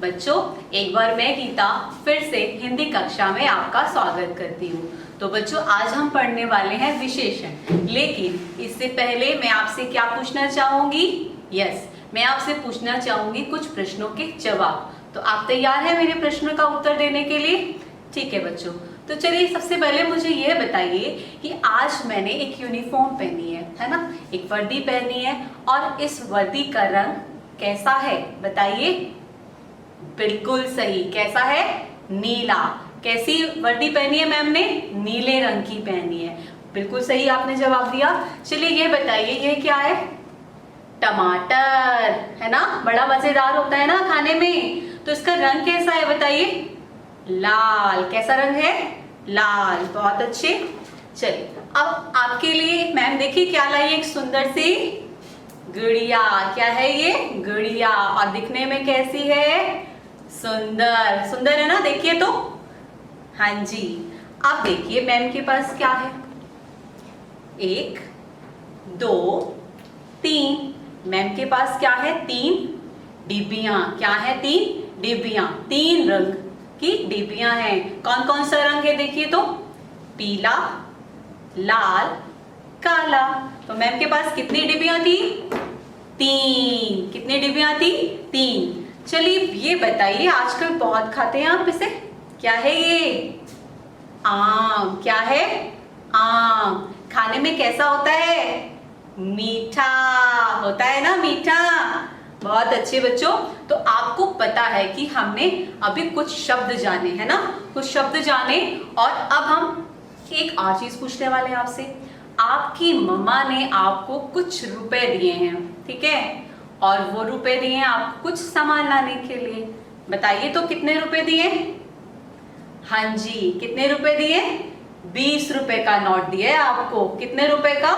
बच्चों, एक बार मैं गीता फिर से हिंदी कक्षा में आपका स्वागत करती हूँ। तो बच्चों, आज हम पढ़ने वाले हैं विशेषण। लेकिन इससे पहले मैं आपसे क्या पूछना चाहूंगी? मैं आपसे पूछना चाहूंगी कुछ प्रश्नों के जवाब। तो आप तैयार हैं मेरे प्रश्नों का उत्तर देने के लिए? ठीक है बच्चों, तो चलिए सबसे पहले मुझे यह बताइए कि आज मैंने एक यूनिफॉर्म पहनी है ना, एक वर्दी पहनी है, और इस वर्दी का रंग कैसा है बताइए। बिल्कुल सही, कैसा है? नीला। कैसी वर्दी पहनी है मैम ने? नीले रंग की पहनी है। बिल्कुल सही आपने जवाब दिया। चलिए ये बताइए, ये क्या है? टमाटर, है ना, बड़ा मजेदार होता है ना खाने में। तो इसका रंग कैसा है बताइए? लाल। कैसा रंग है? लाल। बहुत अच्छे। चलिए अब आपके लिए मैम देखिए क्या लाई, एक सुंदर सी गुड़िया। क्या है ये? गुड़िया। और दिखने में कैसी है? सुंदर। सुंदर है ना, देखिए तो। हाँ जी। अब देखिए मैम के पास क्या है? 1 2 3। मैम के पास क्या है? 3 डिब्बियां। क्या है? 3 डिब्बियां। 3 रंग की डिब्बियां हैं। कौन कौन सा रंग है देखिए तो? पीला, लाल, काला। तो मैम के पास कितनी डिब्बियां थी? 3। कितनी डिब्बियां थी? 3। चलिए ये बताइए, आजकल बहुत खाते हैं आप इसे, क्या है ये? आम। क्या है? आम। खाने में कैसा होता है? मीठा होता है ना, मीठा। बहुत अच्छे बच्चों। तो आपको पता है कि हमने अभी कुछ शब्द जाने, है ना, कुछ शब्द जाने, और अब हम एक और चीज पूछने वाले हैं आपसे। आपकी मम्मा ने आपको कुछ रुपए दिए हैं, ठीक है, और वो रुपए दिए हैं आपको कुछ सामान लाने के लिए। बताइए तो कितने रुपए दिए? हाँ जी, कितने रुपए दिए? 20 रुपए का नोट दिया है आपको। कितने रुपए का?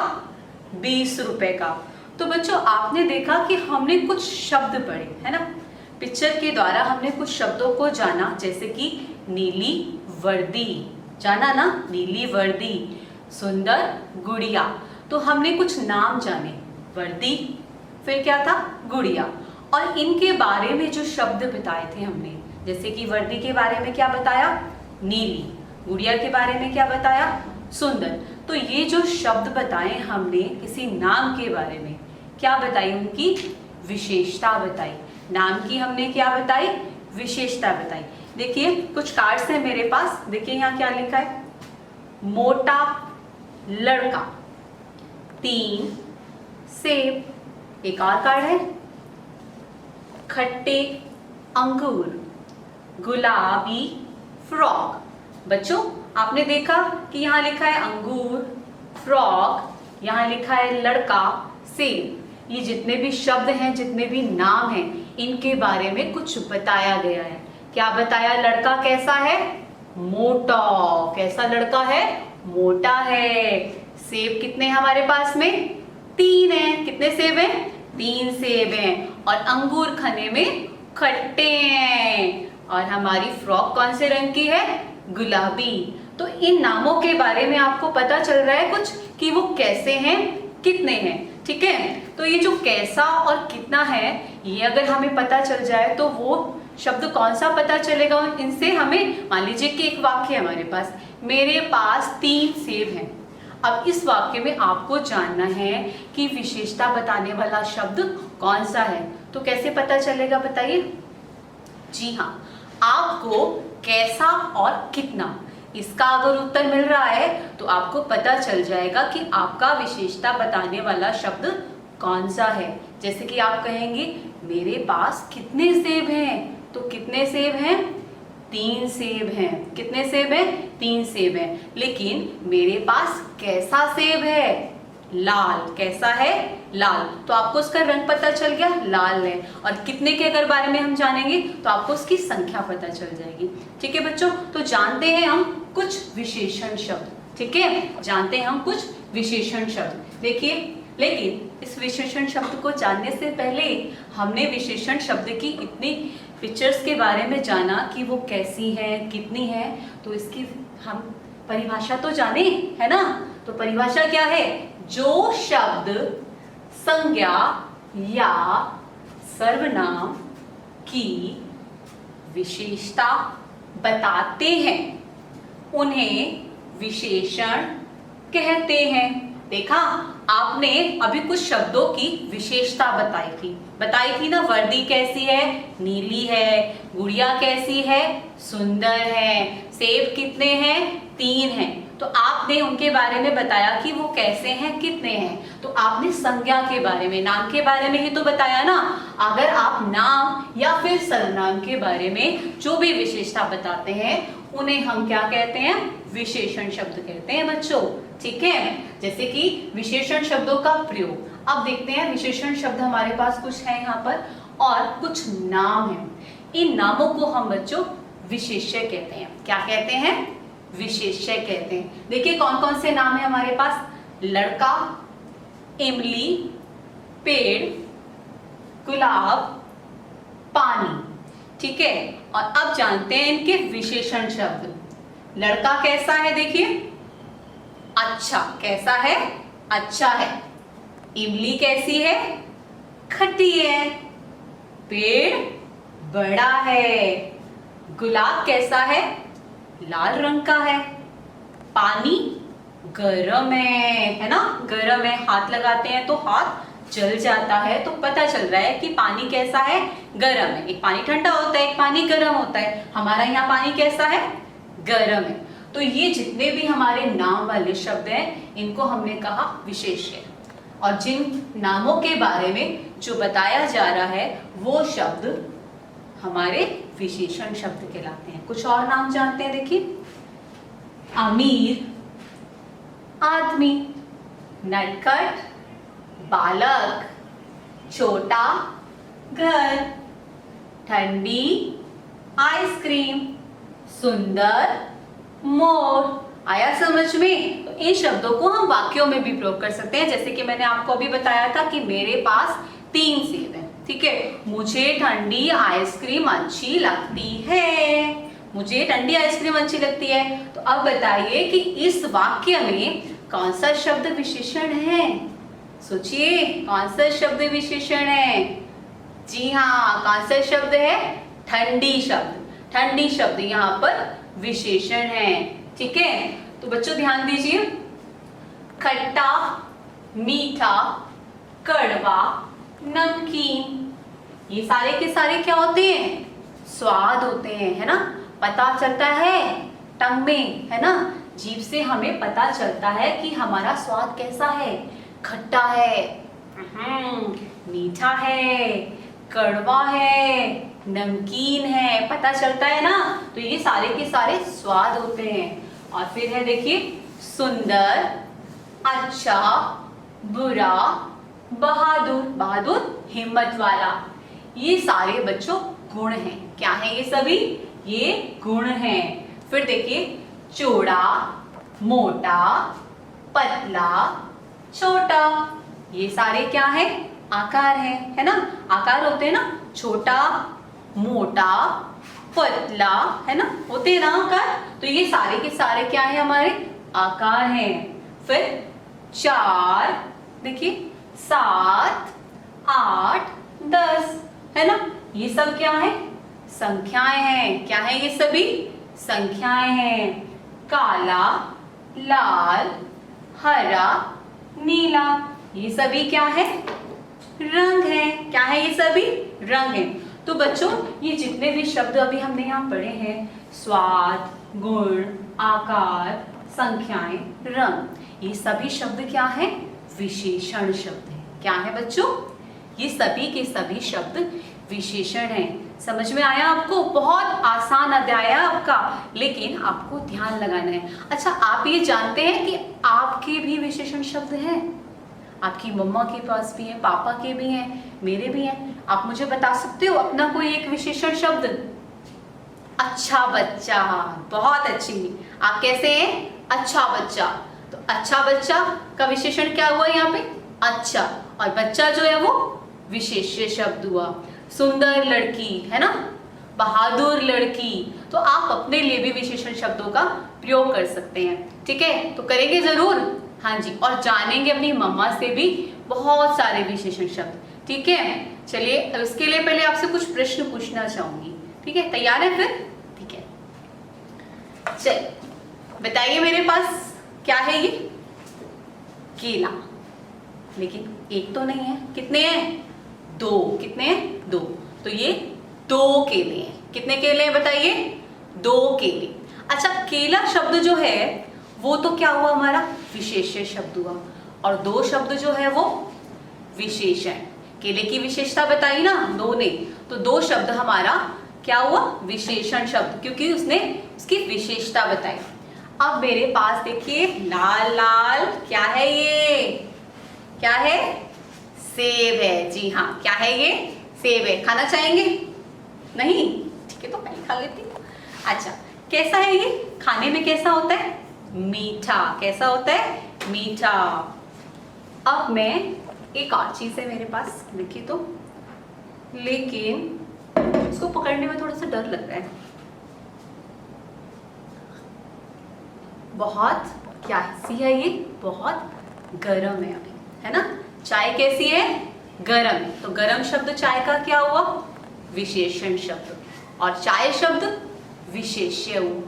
20 रुपए का। तो बच्चों, आपने देखा कि हमने कुछ शब्द पढ़े, है ना, पिक्चर के द्वारा हमने कुछ शब्दों को जाना, जैसे कि नीली वर्दी, जाना ना, नीली वर्दी, सुंदर गुड़िया। तो हमने कुछ नाम जाने, वर्दी, फिर क्या था? गुड़िया। और इनके बारे में जो शब्द बताए थे हमने, जैसे कि वर्दी के बारे में क्या बताया? नीली। गुड़िया के बारे में क्या बताया? सुंदर। तो ये जो शब्द बताए हमने किसी नाम के बारे में, क्या बताई? उनकी विशेषता बताई। नाम की हमने क्या बताई? विशेषता बताई। देखिए कुछ कार्ड्स हैं मेरे पास, देखिए यहाँ क्या लिखा है? मोटा लड़का, 3 सेब। एक और कार्ड है, खट्टे अंगूर, गुलाबी फ्रॉक। बच्चों, आपने देखा कि यहाँ लिखा है अंगूर, फ्रॉक, यहाँ लिखा है लड़का, सेब। ये जितने भी शब्द हैं, जितने भी नाम हैं, इनके बारे में कुछ बताया गया है। क्या बताया? लड़का कैसा है? मोटा। कैसा लड़का है? मोटा है। सेब कितने हमारे पास में? 3 हैं। कितने सेब हैं? 3 सेब हैं। और अंगूर खाने में खट्टे हैं। और हमारी फ्रॉक कौन से रंग की है? गुलाबी। तो इन नामों के बारे में आपको पता चल रहा है कुछ कि वो कैसे हैं, कितने हैं, ठीक है। तो ये जो कैसा और कितना है, ये अगर हमें पता चल जाए तो वो शब्द कौन सा पता चलेगा इनसे हमें। मान लीजिए कि एक वाक्य है हमारे पास, मेरे पास 3 सेब हैं। अब इस वाक्य में आपको जानना है कि विशेषता बताने वाला शब्द कौन सा है। तो कैसे पता चलेगा बताइए? जी हाँ, आपको कैसा और कितना, इसका अगर उत्तर मिल रहा है तो आपको पता चल जाएगा कि आपका विशेषता बताने वाला शब्द कौन सा है। जैसे कि आप कहेंगे मेरे पास कितने सेब हैं, तो कितने सेब हैं? 3 सेब हैं। कितने सेब हैं? 3 सेब हैं। लेकिन मेरे पास कैसा सेब है? लाल। कैसा है? लाल। तो आपको उसका रंग पता चल गया, लाल है। और कितने के अगर बारे में हम जानेंगे तो आपको उसकी संख्या पता चल जाएगी। ठीक है बच्चों, तो जानते हैं हम कुछ विशेषण शब्द, ठीक है, जानते हैं हम कुछ विशेषण शब्द। देखिए, लेकिन इस विशेषण शब्द को जानने से पहले हमने विशेषण शब्द की इतनी पिक्चर्स के बारे में जाना कि वो कैसी है, कितनी है, तो इसकी हम परिभाषा तो जाने, है ना। तो परिभाषा क्या है? जो शब्द संज्ञा या सर्वनाम की विशेषता बताते हैं उन्हें विशेषण कहते हैं। देखा, आपने अभी कुछ शब्दों की विशेषता बताई थी ना। वर्दी कैसी है? नीली है। गुड़िया कैसी है? सुंदर है। सेब कितने हैं? 3 हैं। तो आपने उनके बारे में बताया कि वो कैसे हैं, कितने हैं। तो आपने संज्ञा के बारे में, नाम के बारे में ही तो बताया ना। अगर आप नाम या फिर सर्वनाम के बारे में जो भी विशेषता बताते हैं उन्हें हम क्या कहते हैं? विशेषण शब्द कहते हैं बच्चों। ठीक है, जैसे कि विशेषण शब्दों का प्रयोग। अब देखते हैं विशेषण शब्द हमारे पास कुछ है यहाँ पर और कुछ नाम है। इन नामों को हम बच्चों विशेष्य कहते हैं। क्या कहते हैं? विशेष्य कहते हैं। देखिए कौन कौन से नाम है हमारे पास? लड़का, इमली, पेड़, गुलाब, पानी। ठीक है, और अब जानते हैं इनके विशेषण शब्द। लड़का कैसा है? देखिए, अच्छा। कैसा है? अच्छा है। इमली कैसी है? खट्टी है। पेड़ बड़ा है। गुलाब कैसा है? लाल रंग का है। पानी गरम है ना? गरम है। हाथ लगाते हैं तो हाथ जल जाता है, तो पता चल रहा है कि पानी कैसा है? गरम है। एक पानी ठंडा होता है, एक पानी गरम होता है। हमारा यहाँ पानी कैसा है? गरम है। तो ये जितने भी हमारे नाम वाले शब्द हैं इनको हमने कहा विशेष्य। और जिन नामों के बारे में जो बताया जा रहा है वो शब्द हमारे विशेषण शब्द कहलाते हैं। कुछ और नाम जानते हैं, देखिए। अमीर, आदमी, नटखट, बालक, छोटा, घर, ठंडी, आइसक्रीम, सुंदर, मोर। आया समझ में? तो इन शब्दों को हम वाक्यों में भी प्रयोग कर सकते हैं। जैसे कि मैंने आपको अभी बताया था कि मेरे पास 3 सेब हैं। ठीक है, मुझे ठंडी आइसक्रीम अच्छी लगती है। मुझे ठंडी आइसक्रीम अच्छी लगती है। तो अब बताइए कि इस वाक्य में कौन सा शब्द विशेषण है? सोचिए, कौन सा शब्द विशेषण है? जी हाँ, कौन सा शब्द है? ठंडी शब्द। ठंडी शब्द यहाँ पर विशेषण है। ठीक है, तो बच्चों ध्यान दीजिए। खट्टा, मीठा, कड़वा, नमकीन, ये सारे के सारे क्या होते हैं? स्वाद होते हैं, है ना? पता चलता है टंग में, है ना? जीभ से हमें पता चलता है कि हमारा स्वाद कैसा है। खट्टा है, मीठा है, कड़वा है, नमकीन है, पता चलता है ना? तो ये सारे के सारे स्वाद होते हैं। और फिर है देखिए, सुंदर, अच्छा, बुरा, बहादुर। बहादुर हिम्मत वाला। ये सारे बच्चों गुण हैं। क्या है ये सभी? ये गुण हैं। फिर देखिए, चौड़ा, मोटा, पतला, छोटा, ये सारे क्या है? आकार है ना? आकार होते हैं ना? छोटा, मोटा, पतला, है ना? होते हैं ना आकार? तो ये सारे के सारे क्या है? हमारे आकार हैं। फिर 4, देखिए, 7, 8, 10, है ना? ये सब क्या है? संख्याएं हैं। क्या है ये सभी? संख्याएं हैं। काला, लाल, हरा, नीला, ये सभी क्या है? रंग है। क्या है ये सभी? रंग है। तो बच्चों ये जितने भी शब्द अभी हमने यहाँ पढ़े हैं, स्वाद, गुण, आकार, संख्याएं, रंग, ये सभी शब्द क्या है? विशेषण शब्द है। क्या है बच्चों? ये सभी के सभी शब्द विशेषण हैं। समझ में आया आपको? बहुत आसान अध्याय है आपका, लेकिन आपको ध्यान लगाना है। अच्छा, आप ये जानते हैं कि आपके भी विशेषण शब्द हैं? आपकी मम्मा के पास भी है, पापा के भी हैं, मेरे भी हैं। आप मुझे बता सकते हो अपना कोई एक विशेषण शब्द? अच्छा बच्चा, बहुत अच्छी। आप कैसे हैं? अच्छा बच्चा। तो अच्छा बच्चा का विशेषण क्या हुआ यहाँ पे? अच्छा। और बच्चा जो है वो विशेष्य शब्द हुआ। सुंदर लड़की, है ना? बहादुर लड़की। तो आप अपने लिए भी विशेषण शब्दों का प्रयोग कर सकते हैं। ठीक है, तो करेंगे जरूर। हाँ जी, और जानेंगे अपनी मम्मा से भी बहुत सारे विशेषण शब्द। ठीक है, चलिए उसके लिए पहले आपसे कुछ प्रश्न पूछना चाहूंगी। ठीक है, तैयार है फिर? ठीक है, चल बताइए मेरे पास क्या है ये? केला। लेकिन एक तो नहीं है, कितने हैं? 2। कितने हैं? 2। तो ये 2 केले हैं। कितने केले हैं बताइए? 2 केले। अच्छा, केला शब्द जो है वो तो क्या हुआ हमारा? विशेष्य शब्द हुआ, और 2 शब्द जो है वो विशेषण। केले की विशेषता बताई ना 2 ने, तो 2 शब्द हमारा क्या हुआ? विशेषण शब्द, क्योंकि उसने उसकी विशेषता बताई। अब मेरे पास देखिए लाल लाल क्या है ये? क्या है? सेब है। जी हाँ, क्या है ये? सेब है। खाना चाहेंगे? नहीं? ठीक है, तो मैं ही खा लेती हूँ। अच्छा, कैसा है ये? खाने में कैसा होता है? मीठा। कैसा होता है? मीठा। अब मैं एक और चीज है मेरे पास, देखिए तो, लेकिन इसको पकड़ने में थोड़ा सा डर लग रहा है। बहुत क्या सी है ये? बहुत गर्म है अभी, है ना? चाय कैसी है? गर्म है। तो गर्म शब्द चाय का क्या हुआ? विशेषण शब्द, और चाय शब्द विशेष्य हुआ।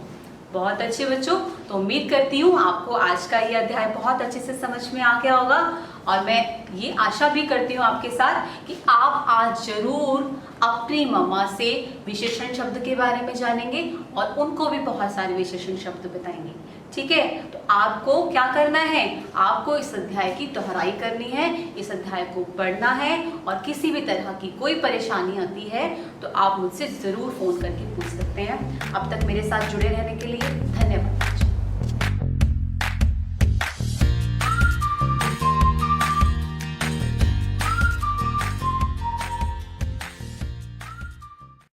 बहुत अच्छे बच्चों, तो उम्मीद करती हूँ आपको आज का ये अध्याय बहुत अच्छे से समझ में आ गया होगा, और मैं ये आशा भी करती हूँ आपके साथ कि आप आज जरूर अपनी मम्मा से विशेषण शब्द के बारे में जानेंगे और उनको भी बहुत सारे विशेषण शब्द बताएंगे। ठीक है, तो आपको क्या करना है? आपको इस अध्याय की दोहराई करनी है, इस अध्याय को पढ़ना है, और किसी भी तरह की कोई परेशानी आती है तो आप मुझसे जरूर फोन करके पूछ सकते हैं। अब तक मेरे साथ जुड़े रहने के लिए धन्यवाद।